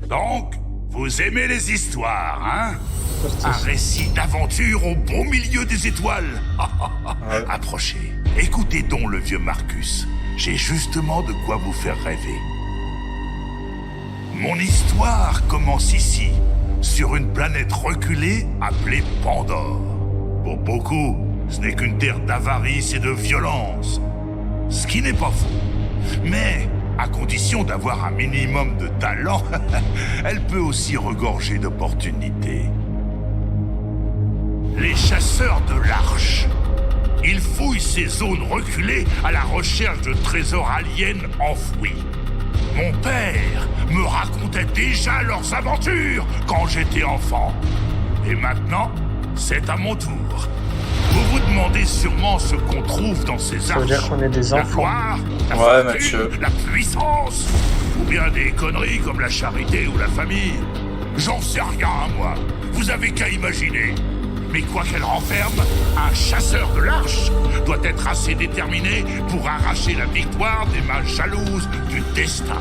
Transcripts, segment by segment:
Donc, vous aimez les histoires, hein? Un récit d'aventure au beau milieu des étoiles. Ouais. Approchez, écoutez donc le vieux Marcus. J'ai justement de quoi vous faire rêver. Mon histoire commence ici, sur une planète reculée appelée Pandore. Pour beaucoup, ce n'est qu'une terre d'avarice et de violence. Ce qui n'est pas faux. Mais, à condition d'avoir un minimum de talent, elle peut aussi regorger d'opportunités. Les chasseurs de l'Arche. Ils fouillent ces zones reculées à la recherche de trésors aliens enfouis. Mon père me racontait déjà leurs aventures quand j'étais enfant. Et maintenant, c'est à mon tour. Vous vous demandez sûrement ce qu'on trouve dans ces Ça veut arches. dire qu'on est des La enfants. gloire, la Ouais, fortune, Mathieu. la puissance, ou bien des conneries comme la charité ou la famille. J'en sais rien, moi. Vous avez qu'à imaginer. Mais quoi qu'elle renferme, un chasseur de l'Arche doit être assez déterminé pour arracher la victoire des mains jalouses du destin.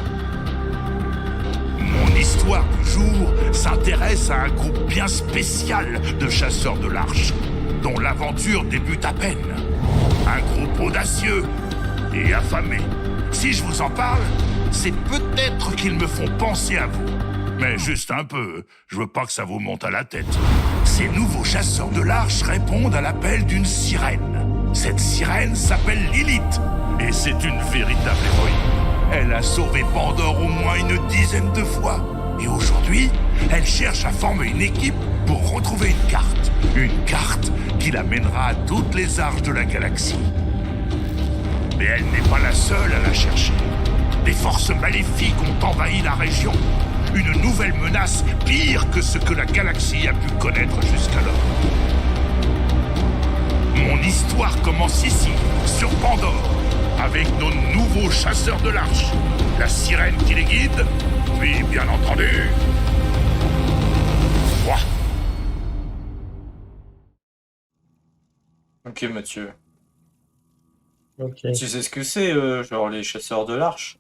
Mon histoire du jour s'intéresse à un groupe bien spécial de chasseurs de l'Arche, dont l'aventure débute à peine. Un groupe audacieux et affamé. Si je vous en parle, c'est peut-être qu'ils me font penser à vous. Mais juste un peu, je veux pas que ça vous monte à la tête. Ces nouveaux chasseurs de l'Arche répondent à l'appel d'une sirène. Cette sirène s'appelle Lilith, et c'est une véritable héroïne. Elle a sauvé Pandore au moins une dizaine de fois. Et aujourd'hui, elle cherche à former une équipe pour retrouver une carte. Une carte qui la mènera à toutes les arches de la galaxie. Mais elle n'est pas la seule à la chercher. Des forces maléfiques ont envahi la région. Une nouvelle menace pire que ce que la galaxie a pu connaître jusqu'alors. Mon histoire commence ici, sur Pandore, avec nos nouveaux chasseurs de l'Arche. La sirène qui les guide, puis bien entendu, moi. Ok, Mathieu. Ok. Tu sais ce que c'est, genre les chasseurs de l'Arche?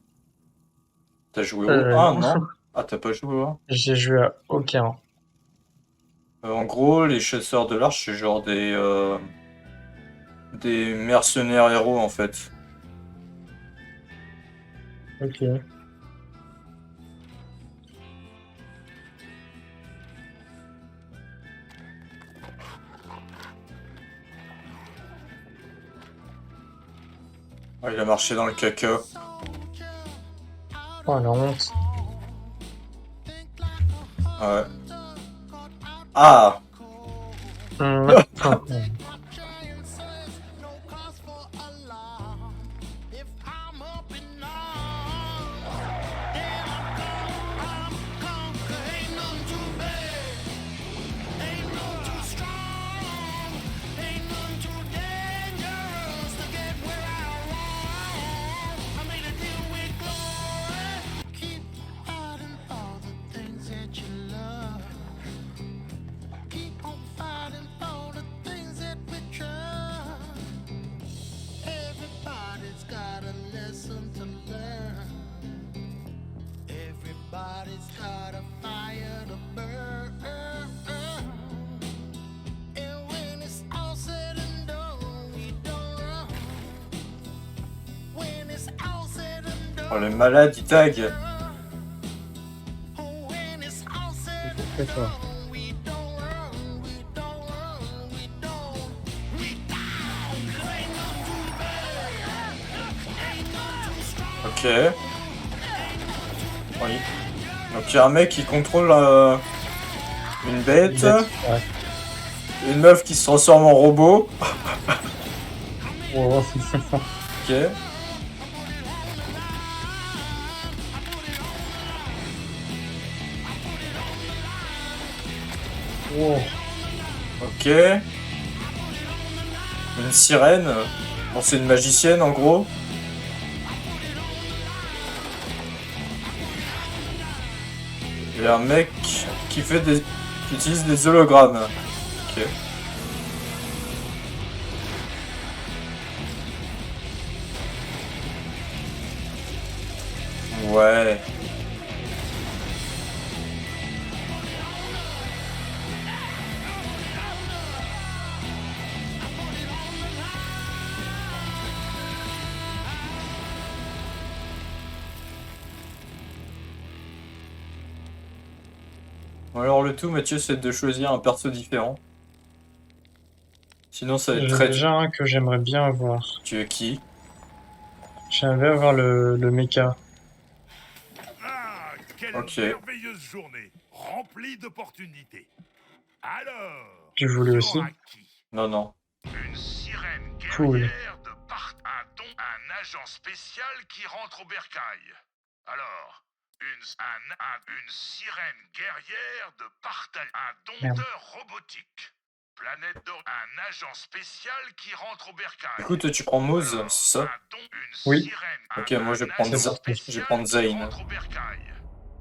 T'as joué au 1, Non. non? Ah, t'as pas joué au 1? J'ai joué à aucun. En gros, les chasseurs de l'Arche, c'est genre des mercenaires héros, en fait. Ok. Ah, il a marché dans le caca. Oh la honte. Ouais. Ah! Hum. Everybody's got a lesson to learn. Everybody's got a fire to burn. And when it's all said and done, we don't run. When it's all said and done, Oh, le malade, il tag. when it's all said and C'est toi. done, we don't run, we don't run, we don't, we down. 'Cause ain't none too bad, ain't none too strong. Ok. Oui. Donc il y a un mec qui contrôle une bête, Ouais. une meuf qui se transforme en robot. Oh. Ok. Oh. Ok. Une sirène. Bon, c'est une magicienne en gros. Et un mec qui utilise des hologrammes. Ok. Ouais. Bon, alors le tout, Mathieu, c'est de choisir un perso différent. Sinon, ça va être J'ai très... déjà un que j'aimerais bien avoir. Tu es qui? J'aimerais avoir le mecha. Ah, quelle Ok. merveilleuse journée, remplie d'opportunités. Alors, Tu voulais tu aussi? auras qui? Non, non. Une sirène Cool. guerrière de part, un agent spécial qui rentre au bercail. Alors, une sirène guerrière de partage, un Merde. dompteur robotique. Planète d'or, un agent spécial qui rentre au bercail. Écoute, tu prends Moz, Alors, c'est ça? une Oui. sirène, Ok, moi je vais prendre agent C'est parti. Je vais spécial prendre qui Zane. rentre au bercail.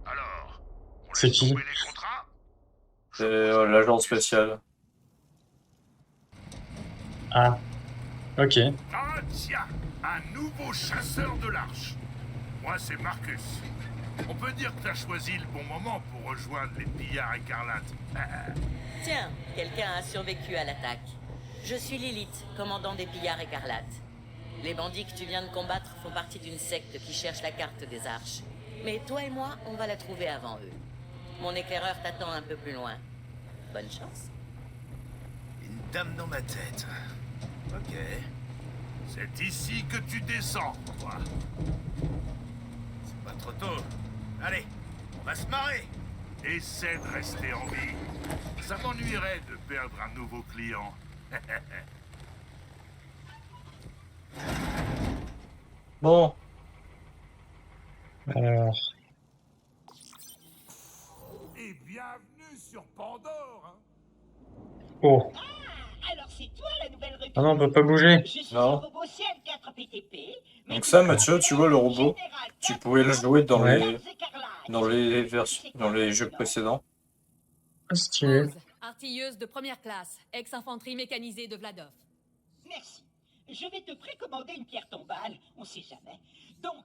Alors, on C'est laisse qui? tomber les contrats? C'est l'agent spécial. Ah, ok. Ah tiens, un nouveau chasseur de l'arche. Moi c'est Marcus. On peut dire que t'as choisi le bon moment pour rejoindre les pillards écarlates. Tiens, quelqu'un a survécu à l'attaque. Je suis Lilith, commandant des pillards écarlates. Les bandits que tu viens de combattre font partie d'une secte qui cherche la carte des arches. Mais toi et moi, on va la trouver avant eux. Mon éclaireur t'attend un peu plus loin. Bonne chance. Une dame dans ma tête. Ok. C'est ici que tu descends, toi. C'est pas trop tôt. Allez, on va se marrer. Essaie de rester en vie. Ça m'ennuierait de perdre un nouveau client. Bon, Alors, Et bienvenue sur Pandore, hein. oh. Alors c'est toi la nouvelle recrue. Ah non, on peut pas bouger. Je suis Non. un robot CL4PTP. donc ça, Mathieu, tu vois le robot, tu pouvais le jouer dans Ouais. dans les jeux précédents. Ah, stylé. Rose, artilleuse de première classe, ex-infanterie mécanisée de Vladov. Merci. Je vais te précommander une pierre tombale, on sait jamais. Donc,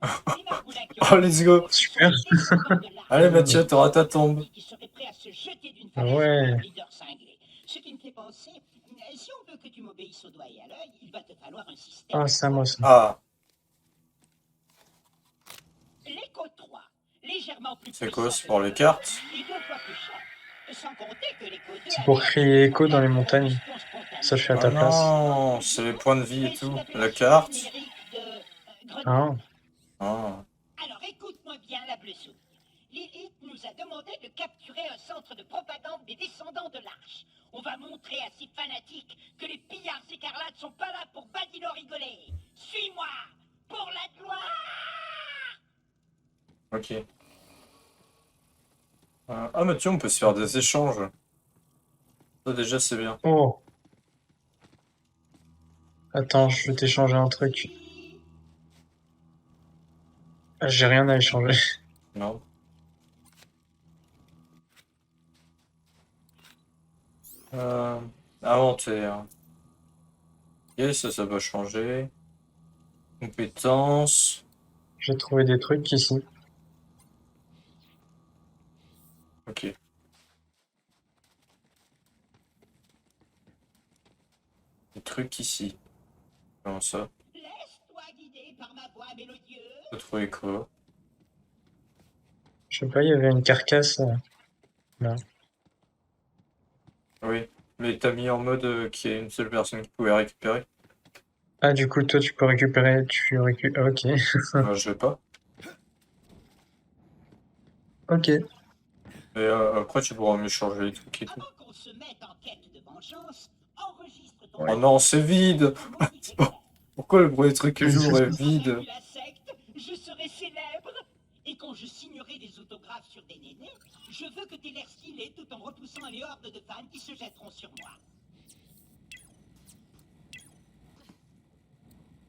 Oh, let's go. Super. Allez, Mathieu, t'auras ta tombe. qui serait prêt à se jeter d'une Ah falaise ouais. comme un leader cinglé. Ce qui me fait penser, si on veut que tu m'obéisses au doigt et à l'œil, il va te falloir un système. Ah, ça, moi, ça. Ah, L'écho 3, légèrement plus c'est quoi, puissant c'est que pour le les deux, cartes? et 2 fois plus cher. Sans compter que l'écho 2 C'est pour créer écho dans les montagnes. Ça, je fais à Ah ta place. non, c'est les points de vie et tout. La carte. Ah, Ah, Alors écoute-moi bien la bleue souris. Lilith nous a demandé de capturer un centre de propagande des descendants de l'Arche. On va montrer à ces fanatiques que les pillards écarlates sont pas là pour badiner rigoler. Suis-moi pour la gloire. ok. Ah, Mathieu, on peut se faire des échanges. Ça, déjà, c'est bien. oh. Attends, je vais t'échanger un truc. Ah, j'ai rien à échanger. Non. Inventaire. Ok, ça va changer. Compétences. J'ai trouvé des trucs ici. Ok. Des trucs ici. Comment ça? Laisse-toi guider par ma voix mélodieuse. T'as trouvé quoi? Je sais pas, il y avait une carcasse. Là. Oui. Mais t'as mis en mode qu'il y a une seule personne qui pouvait récupérer. Ah, du coup, toi, tu peux récupérer. Ah, ok. Moi, je vais pas. Ok. Et après, tu pourras m'échanger les trucs et tout. Avant qu'on se mette en quête de vengeance, enregistre ton Oh non, c'est vide! Pourquoi le premier truc que j'ouvre est vide? la secte, je serai célèbre. Et quand je signerai des autographes sur des nénés, je veux que t'aies l'air stylé tout en repoussant les hordes de fans qui se jetteront sur moi.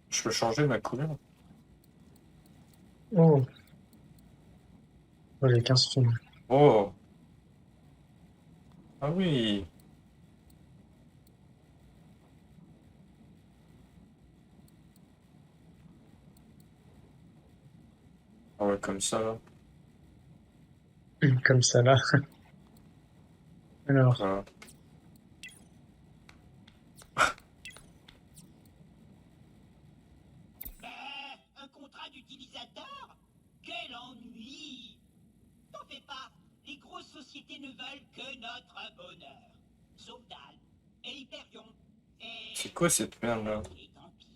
Je peux changer ma couleur? Oh. Oh, j'ai 15 films. Oh! Ah oui! Ah ouais, comme ça, là. Comme ça, là. Alors, Voilà. Un contrat d'utilisateur? Quel ennui! T'en fais pas, les gros grosses sociétés ne veulent que notre bonheur. Sauf Dahl et Hyperion et... C'est quoi cette merde là? et tant pis.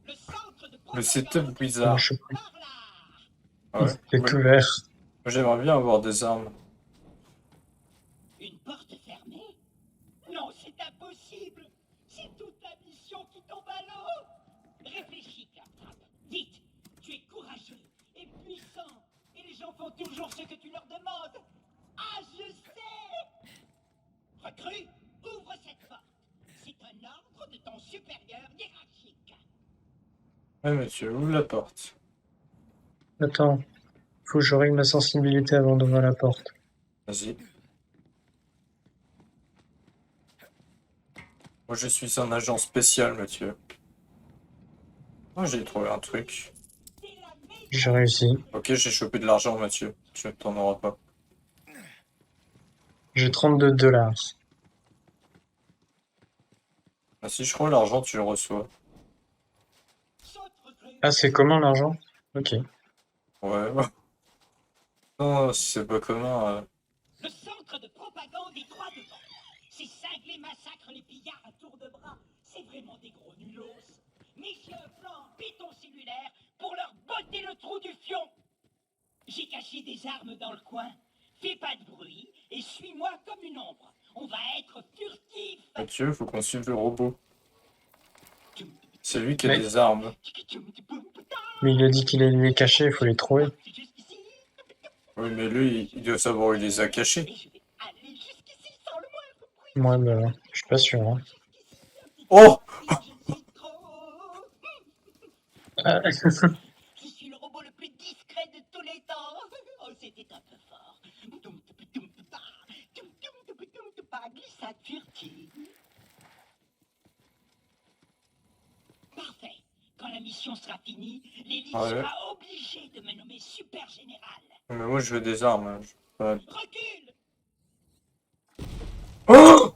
Le centre de Le setup propagande bizarre. Je par là. Ah ouais. C'est Moi, tout vert. j'aimerais bien avoir des armes. Une porte fermée? Non, c'est impossible. C'est toute la mission qui tombe à l'eau. Réfléchis, Claptrap. Vite. Tu es courageux et puissant. Et les gens font toujours ce que tu leur demandes. Ah, je sais. Recrue, ouvre cette porte. C'est un ordre de ton supérieur hiérarchique. Ouais, monsieur, ouvre la porte. Attends. Faut que je règle ma sensibilité avant d'ouvrir la porte. Vas-y. Moi, je suis un agent spécial, monsieur. Oh, j'ai trouvé un truc. J'ai réussi. Ok, j'ai chopé de l'argent, monsieur. Tu ne t'en auras pas. J'ai 32 $. Ah, si je crois l'argent, tu le reçois. Saute, recrue. Ah, c'est comment l'argent? Ok. Ouais. Non, si c'est pas commun. Le centre de propagande est droit devant. Ces cinglés massacrent les pillards à tour de bras. C'est vraiment des gros nulos. Mais j'ai un plan en béton cellulaire pour leur botter le trou du fion. J'ai caché des armes dans le coin. Fais pas de bruit et suis-moi comme une ombre. On va être furtifs. Mathieu, faut qu'on suive le robot. C'est lui qui a Mais- des armes. Mais il a dit qu'il allait les cacher, il faut les trouver. Jusqu'ici. Oui, mais lui, il doit savoir où il les a cachés. Et je vais aller jusqu'ici sans le moindre bruit. Moi, bah, je suis pas sûr. Hein. Jusqu'ici, un petit Oh! peu. Je suis trop. Ah, Je suis le robot le plus discret de tous les temps. Oh, c'était un peu fort. Glissade furtive. Parfait. Quand la mission sera finie, l'élite Ouais. sera obligée de me nommer super général. Mais moi, je veux des armes. Hein. Recule. Oh!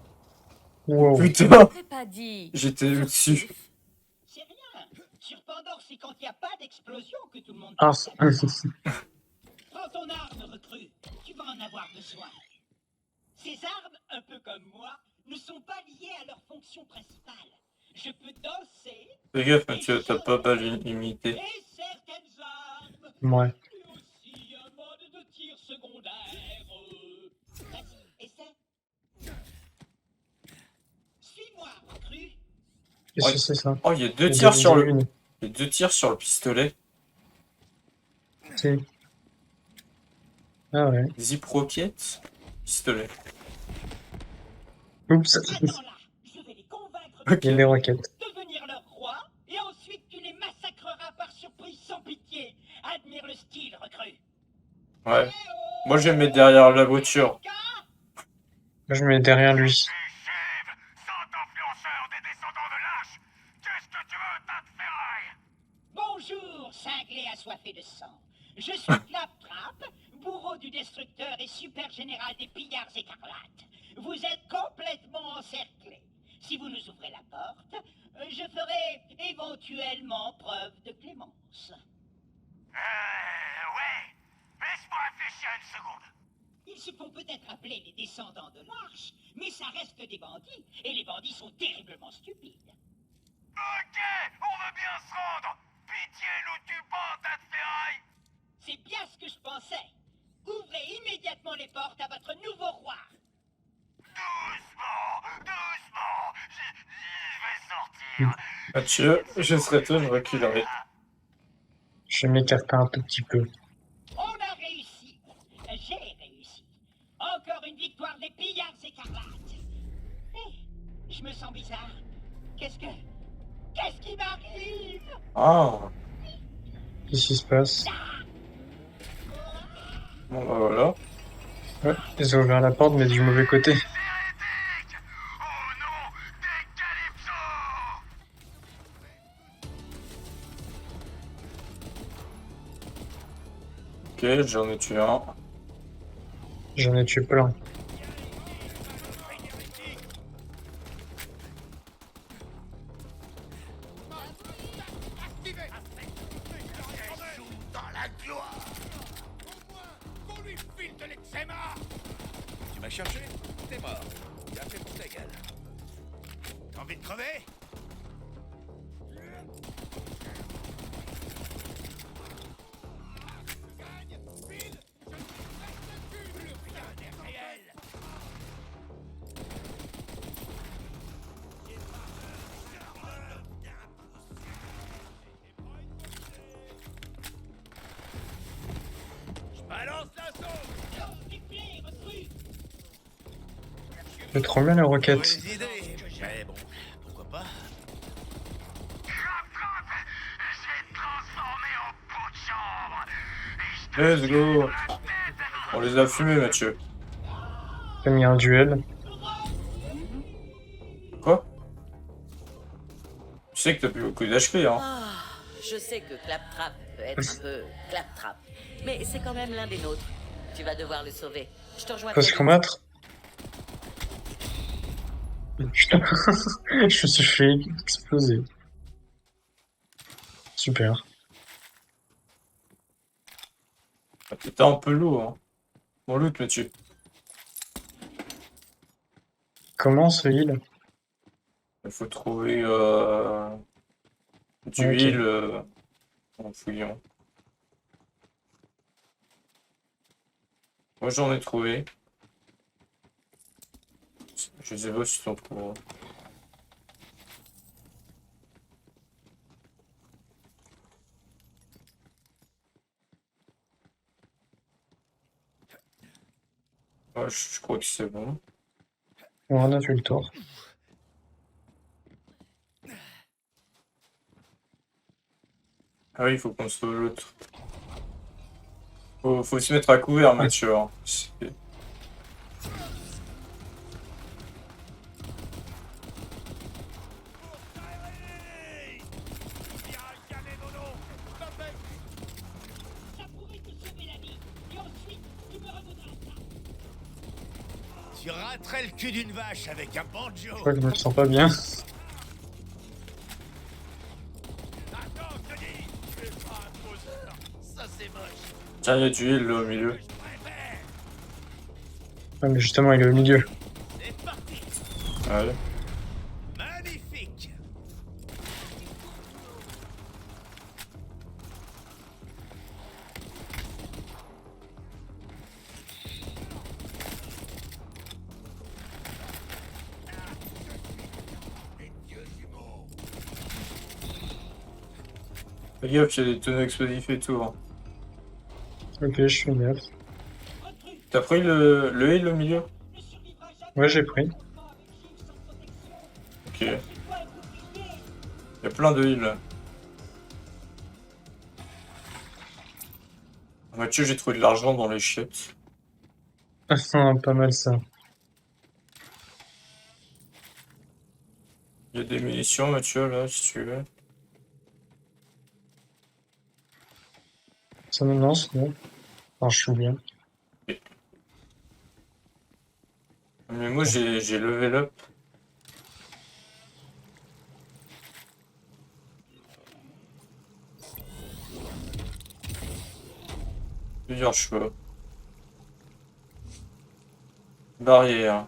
wow. Putain! T'ai pas dit. J'étais au-dessus. C'est rien. Sur Pandore, c'est quand il n'y a pas d'explosion que tout le monde Ah, pense à ça. Prends ton arme, recrue. Tu vas en avoir besoin. Ces armes, un peu comme moi, ne sont pas liées à leur fonction principale. Je peux danser Fais gaffe, Mathieu, t'as pas balle imité. et certaines armes. ouais. Et aussi un mode de tir secondaire. Vas-y, essaie. Suis-moi, recrue. Qu'est-ce que c'est ça? Oh, il y a deux Il y tirs a sur le... une. Il y a 2 tirs sur le pistolet. C'est- Ah ouais. Zip rocket. Pistolet. Oups. Attends-là. Je vais les convaincre Il y a des roquettes. de devenir leur roi, et ensuite tu les massacreras par surprise sans pitié. Admire le style, recrue. Ouais. Moi, je vais me mettre derrière la voiture. Je me mets derrière lui. Chef, sans influenceur des descendants de lâches, qu'est-ce que tu veux, tas de ferraille? Bonjour, cinglé assoiffé de sang. Je suis Claptrap, bourreau du destructeur et super général des pillards écarlates. Vous êtes complètement encerclés. Si vous nous ouvrez la porte, je ferai éventuellement preuve de clémence. Ouais. Laisse-moi réfléchir une seconde. Ils se font peut-être appeler les descendants de l'Arche, mais ça reste des bandits, et les bandits sont terriblement stupides. Ok, on veut bien se rendre. Pitié, nous tue pas, tas de ferraille. C'est bien ce que je pensais. Ouvrez immédiatement les portes à votre nouveau roi. Doucement, doucement. Je vais sortir. Mathieu, je serais toi, je reculerai. Je vais m'écarter un tout petit peu. On a réussi. J'ai réussi. Encore une victoire des pillards écarlates. Eh, je me sens bizarre. Qu'est-ce qui m'arrive? Ah! Qu'est-ce qui se passe? Bon, bah voilà. Ouais, ils ont ouvert la porte, mais du mauvais côté. Hérétique. Au nom des Calypso. Ok, j'en ai tué un. J'en ai tué plein. Dans la gloire. Qu'on lui file Tu m'as cherché? T'es mort. Bien fait pour ta gueule. T'as envie de crever? Balance l'assaut! C'est trop bien la roquette. Mauvaise idée. Mais bon, pourquoi pas? Let's go. On les a fumés, Mathieu. Comme il y a un duel. Quoi? Tu sais que t'as plus beaucoup d'HP, hein? Ah, je sais que Claptrap peut être un peu Claptrap, mais c'est quand même l'un des nôtres. Tu vas devoir le sauver. Je te rejoins Faut se très vite. combattre. Putain. Je me suis fait exploser. Super. T'étais un peu lourd, hein. Bon loot, Mathieu. Comment ce heal? Il faut trouver du Ok. heal en fouillant. Moi j'en ai trouvé. Je sais pas si t'en trouves. Ouais, je crois que c'est bon. On a fait le tour. Ah oui, il faut qu'on sauve l'autre. Faut se mettre à couvert, Mathieu. Hein. Ça pourrait te sauver la vie. Et ensuite, tu me revaudras ça. Tu raterais le cul d'une vache avec un banjo. Je crois que je me sens pas bien. Attends, je te dis, tu es pas un poseur. Ça c'est moche. Tiens, il y a du heal là au milieu. Ouais, mais justement, il est au milieu. C'est parti. Ouais. Magnifique. Fais gaffe, il y a des tonneaux explosifs et tout. Hein. Ok, je suis gaffe. T'as pris le heal au milieu? Ouais, j'ai pris. Ok. Il y a plein de heal là. Mathieu, j'ai trouvé de l'argent dans les chiottes. Pas mal ça. Il y a des munitions, Mathieu, là, si tu veux. Ça me lance, non? Alors, je suis bien. Mais moi, j'ai level up. Plusieurs choix. Barrière.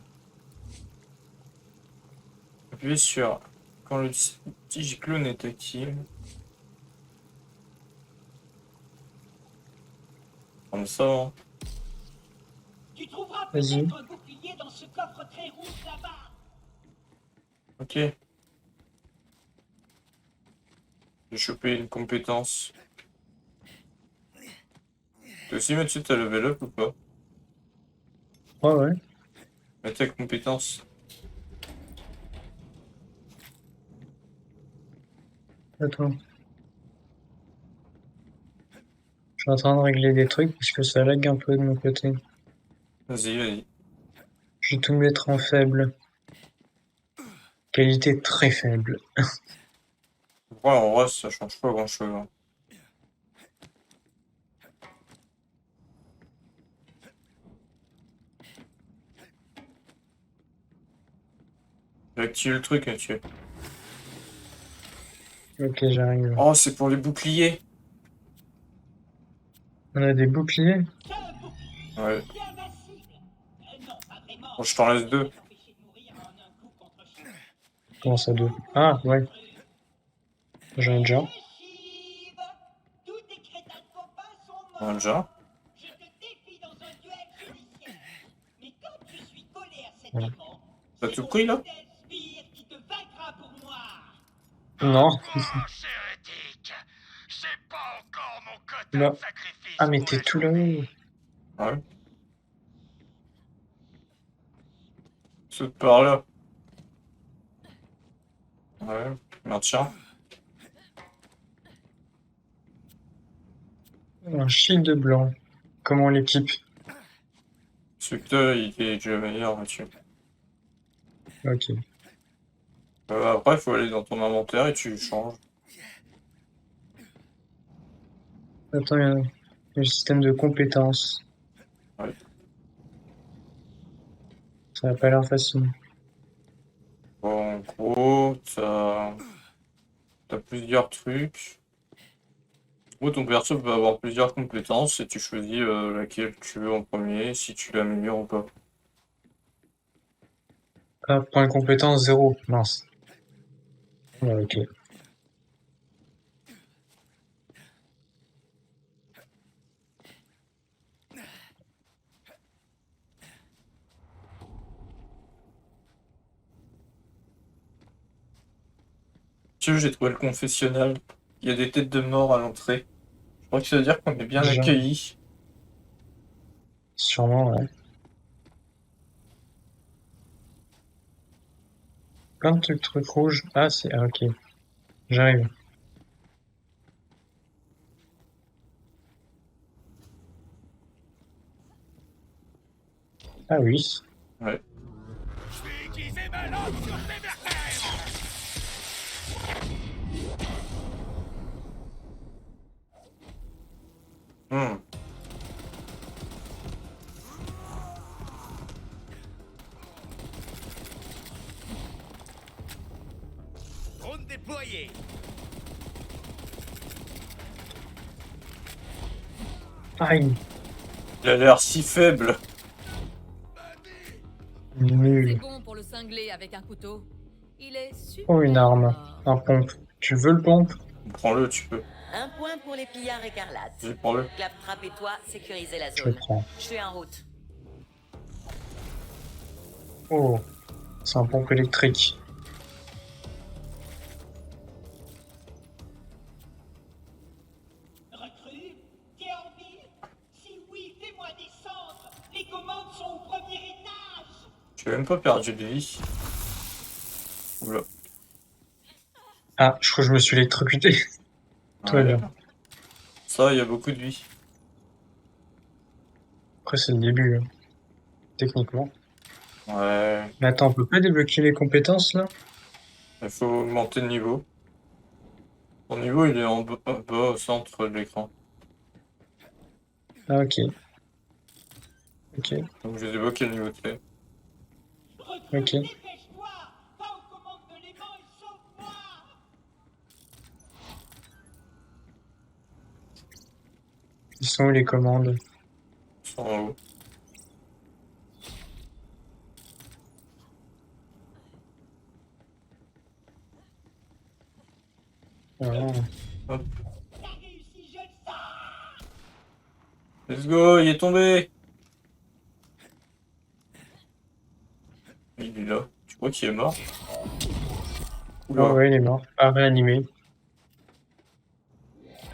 Appuyez sur quand le digiclone est actif. Comme ça, hein. Tu trouveras Vas-y. peut-être un bouclier dans ce coffre très rouge là-bas. Ok. J'ai chopé une compétence. Toi aussi, Mathieu, t'as level up ou pas? Ouais, ouais. Mets ta compétence. Attends. Je suis en train de régler des trucs parce que ça lag un peu de mon côté. Vas-y, vas-y. Je vais tout mettre en faible. Qualité très faible. Ouais, en vrai, ça change pas grand-chose. Hein. J'ai activé le truc, Mathieu. Ok, j'arrive. Oh, c'est pour les boucliers. On a des boucliers? Ouais. Ouais. C'est invincible. Non, pas vraiment. Bon, je t'en laisse 2. Empêcher de mourir en un coup contre Shiv. Comment ça, 2? Ah, ouais. J'en ai déjà. Shiv, tous tes crétins de copains sont On a morts. déjà. Je te défie dans un duel judiciaire. Mais quand je suis collé à cet Ouais. aimant, T'as c'est tout mon pris, là? fidèle sbire qui te vaincra pour moi. Non. Grosse hérétique. C'est pas encore mon quota Là. de sacrifice Ah, mais pour t'es la tout journée. là-haut. Ouais. Saute par là. Ouais. Maintien. Un shield de blanc. Comment on l'équipe? Celui que t'as, il est déjà meilleur, Mathieu. Ok. Après, il faut aller dans ton inventaire et tu changes. Attends, il y a le système de compétences. Ouais. Ça n'a pas l'air facile. Bon, en gros, t'as plusieurs trucs. En gros, ton perso peut avoir plusieurs compétences et tu choisis laquelle tu veux en premier, si tu l'améliores ou pas. Ah, point compétence 0. Mince. Ouais, ok. Tiens, j'ai trouvé le confessionnal. Il y a des têtes de mort à l'entrée. Je crois que ça veut dire qu'on est bien Déjà. accueillis. Sûrement, ouais. Plein de trucs rouges. Ah, c'est... Ah, ok. J'arrive. Ah oui. Ouais. Je vais aiguiser ma lance sur tes vertèbres. Hmm. Drone déployé. Aïe. Il a l'air si faible. C'est Nul. bon pour le cingler avec un couteau. Il est super. Oh, une arme. fort. Un pompe. Tu veux le pompe? Prends-le, tu peux. Un point pour les pillards écarlates. Vas-y, prends-le. Claptrap et toi, sécurisez la Je le zone. prends. Je suis en route. Oh. C'est un pompe électrique. Recrue, t'es en ville? Si oui, fais-moi descendre. Les commandes sont au premier étage. Tu as même pas perdu de vie. Oula. Ah, je crois que je me suis électrocuté. Tout va Ouais. bien. Ça, il y a beaucoup de vie. Après, c'est le début, hein, techniquement. Ouais. Mais attends, on peut pas débloquer les compétences, là? Il faut augmenter le niveau. Ton niveau, il est en bas au centre de l'écran. Ah, ok. Ok. Donc, j'ai débloqué le niveau de fait. Recrue, Ok. dépêche-toi. Va aux commandes de l'aimant et sauve-moi. Ils sont où les commandes? Ils sont en haut. Ah, T'as réussi, je le sens. Let's go, il est tombé. Il est là. Tu crois qu'il est mort? Oula. ah ouais, il est mort. Ah, réanimé.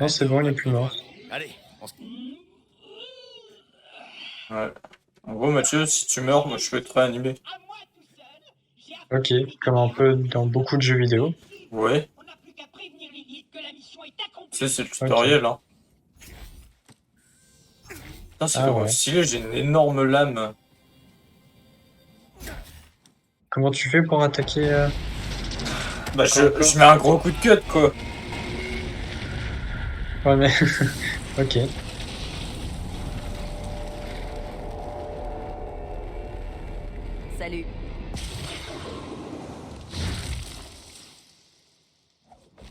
Non, c'est bon, il est plus mort. Allez, on se... Ouais. En gros, Mathieu, si tu meurs, moi je peux te réanimer. À moi tout seul. J'ai Ok, comme un peu dans beaucoup de jeux vidéo. Ouais. On n'a plus qu'à prévenir Lilith que la mission est accomplie. Tu sais, c'est le tutoriel, hein. Putain, c'est Ah vraiment ouais. stylé, j'ai une énorme lame. Comment tu fais pour attaquer Bah, je mets un gros coup de cut, quoi. Ouais, mais... ok. Salut.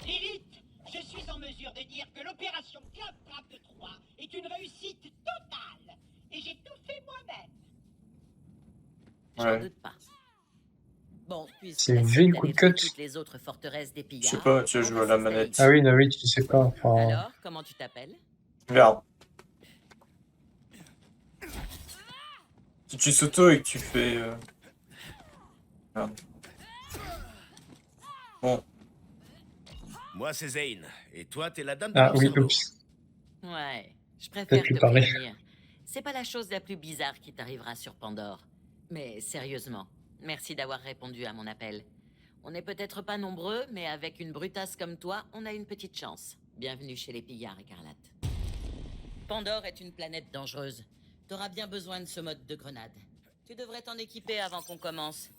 Lilith, je suis en mesure de dire que l'opération Claptrap de 3 est une réussite totale. Et j'ai tout fait J'en Ouais. doute pas. Bon, puisque C'est la V, cible coup de avait fait cut. toutes les autres forteresses des Je pillards, sais pas, tu on vois, je va vois la s'installer manette. Ah ici. oui, oui, tu sais pas. Enfin, Alors, comment tu t'appelles? Regarde. Si tu s'auto et que tu fais... Merde. Bon, Moi, c'est Zane. Et toi, t'es la dame de ah mon oui, cerveau. oups. Ouais, je Peut-être préfère lui te parler. prévenir. C'est pas la chose la plus bizarre qui t'arrivera sur Pandore. Mais sérieusement, merci d'avoir répondu à mon appel. On n'est peut-être pas nombreux, mais avec une brutasse comme toi, on a une petite chance. Bienvenue chez les pillards écarlates. Pandore est une planète dangereuse. T'auras bien besoin de ce mode de grenade. Tu devrais t'en équiper avant qu'on commence.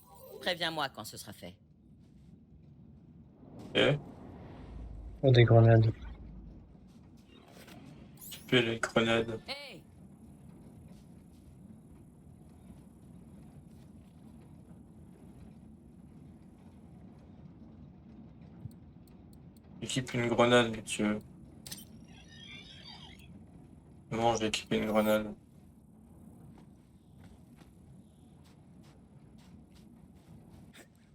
Préviens-moi quand ce sera fait. ok. Oh, des grenades. Tu fais les grenades. Hey! Équipe une grenade, mais tu veux. Comment je vais équiper une grenade?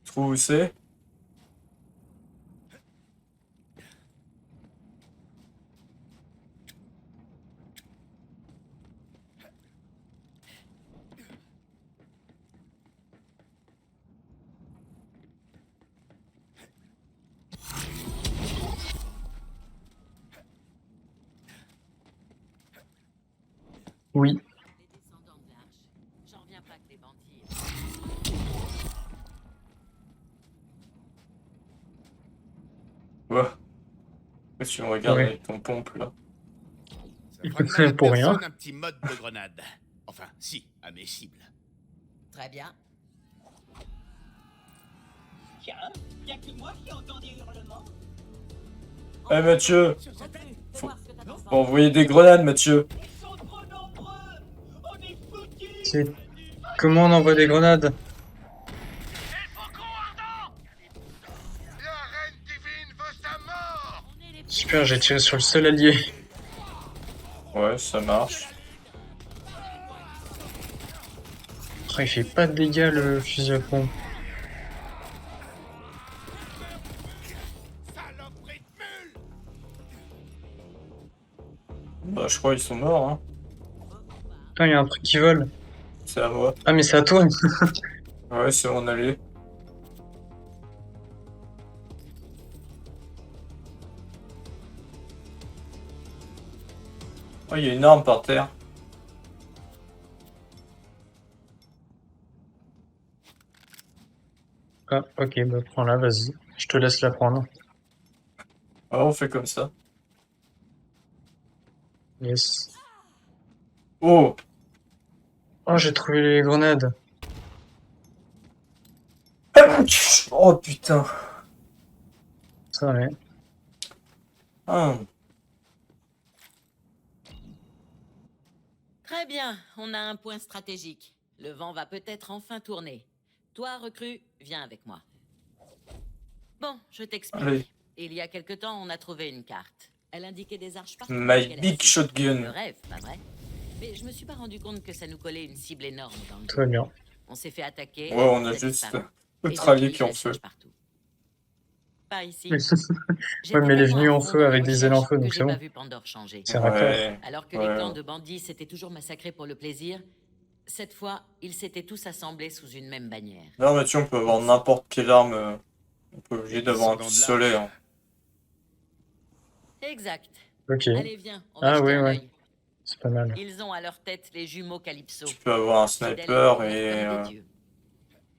Tu trouves où c'est? Oui. Les descendants de l'Arche. J'en reviens pas que les bandits. Ouais. Pourquoi tu me regardes Ouais. avec ton pompe là? Ça fera de mal à Pour rien. personne un petit mode de grenade. Enfin, si, à mes cibles. Très bien. Tiens, y'a que moi qui entends des hurlements. Eh Mathieu! Recrue, fais Faut- voir ce que t'as dans le Faut envoyer des grenades, Mathieu! Ils sont trop nombreux. On est foutus. C'est... Comment on envoie des grenades? La reine divine veut sa mort! Super, j'ai tiré sur le seul allié. Ouais, ça marche. Oh, il fait pas de dégâts le fusil à pompe. Saloperie de mule! Bah, je crois qu'ils sont morts, hein. Putain, il y a un truc qui vole. C'est à moi. Ah, mais c'est à toi. Ouais, c'est mon allié. Oh, il y a une arme par terre. Ah, ok, bah prends-la, vas-y. Je te laisse la prendre. Ah, on fait comme ça. Yes. Oh! Oh, j'ai trouvé les grenades. Oh putain! Ça, ouais. Ah. Très bien, on a un point stratégique. Le vent va peut-être enfin tourner. Toi, recrue, viens avec moi. Bon, je t'explique. Allez. Il y a quelque temps, on a trouvé une carte. Elle indiquait des arches partout. My dans la galaxie. big shotgun. Le rêve, pas vrai? Mais je me suis pas rendu compte que ça nous collait une cible énorme dans le dos. Tout va bien. On s'est fait attaquer. Ouais, on a ça juste disparu. notre Et allié depuis, qui en je la feu. cherche partout. Par ici. Ouais, J'étais mais elle est tellement venue à en fond feu dans avec les des ailes en recherches feu, que donc j'ai c'est pas bon. vu Pandore changer. C'est raccord. Ouais. Alors que Ouais, les clans ouais. de bandits s'étaient toujours massacrés pour le plaisir, cette fois, ils s'étaient tous assemblés sous une même bannière. Non, Mathieu, on peut avoir n'importe quelle arme. On est pas obligé Les d'avoir un descendants de pistolet. l'Arche. Hein. Exact. Ok. Allez, viens, on va Ah jeter oui, un ouais. œil. C'est pas mal. Ils ont à leur tête les jumeaux Calypso. Tu peux avoir un fidèles sniper comme et des dieux.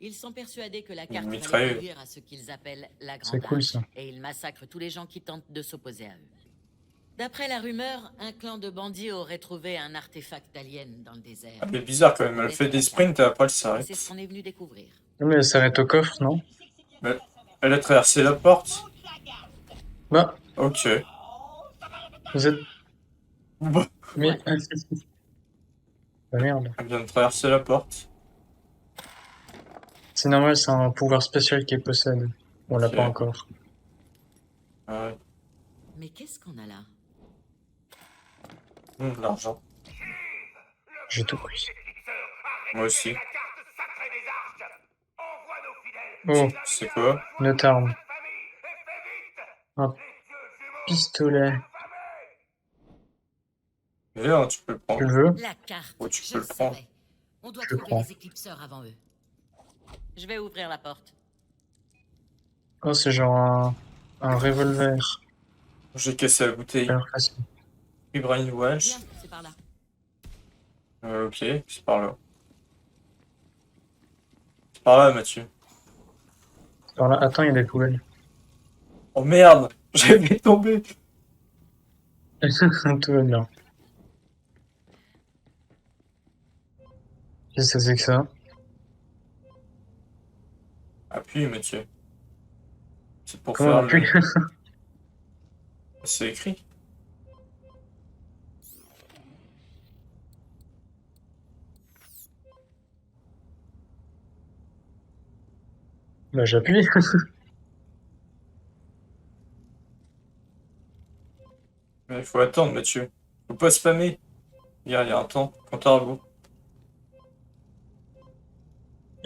Ils sont persuadés que la carte va les mitrailleuse. conduire à ce qu'ils appellent la C'est Grande cool, Arche, ça. et ils massacrent tous les gens qui tentent de s'opposer à eux. D'après la rumeur, un clan de bandits aurait trouvé un artefact alien dans le désert. elle est bizarre quand même. Elle fait des sprints et après elle Et s'arrête. c'est ce qu'on est venu découvrir. Non, mais elle s'arrête au coffre, non? Mais elle a traversé la porte. Bah, Ok. vous êtes... Bah, Mais... Ah, merde. elle vient de traverser la porte. C'est normal, c'est un pouvoir spécial qu'elle possède. On l'a Ok. pas encore. Ah ouais. Mais qu'est-ce qu'on a là? L'argent. J'ai tout pris. Moi aussi. La carte sacrée des Oh, C'est quoi? notre arme. Un pistolet. Mais là, tu peux le Tu prendre. le veux? La carte. Ouais, tu je peux le le prendre. savais. On doit Je le trouver prends. les éclipseurs avant eux. Je vais ouvrir la porte. Oh, c'est genre un revolver. J'ai cassé la bouteille. Ça a l'air facile. Ibrahim Walsh. Viens, c'est par là. Ok, c'est par là. C'est par là, Mathieu. Alors là, attends, il y a des poubelles. Oh merde! J'ai tombé! Tout va bien. Qu'est-ce que c'est que ça? Appuie, Mathieu. C'est pour Comment on faire appuie? le... C'est écrit. Bah, j'appuie. Mais il faut attendre, Mathieu. Faut pas spammer. Il y a un temps. Compte à rebours.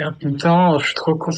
Ah putain, je suis trop con.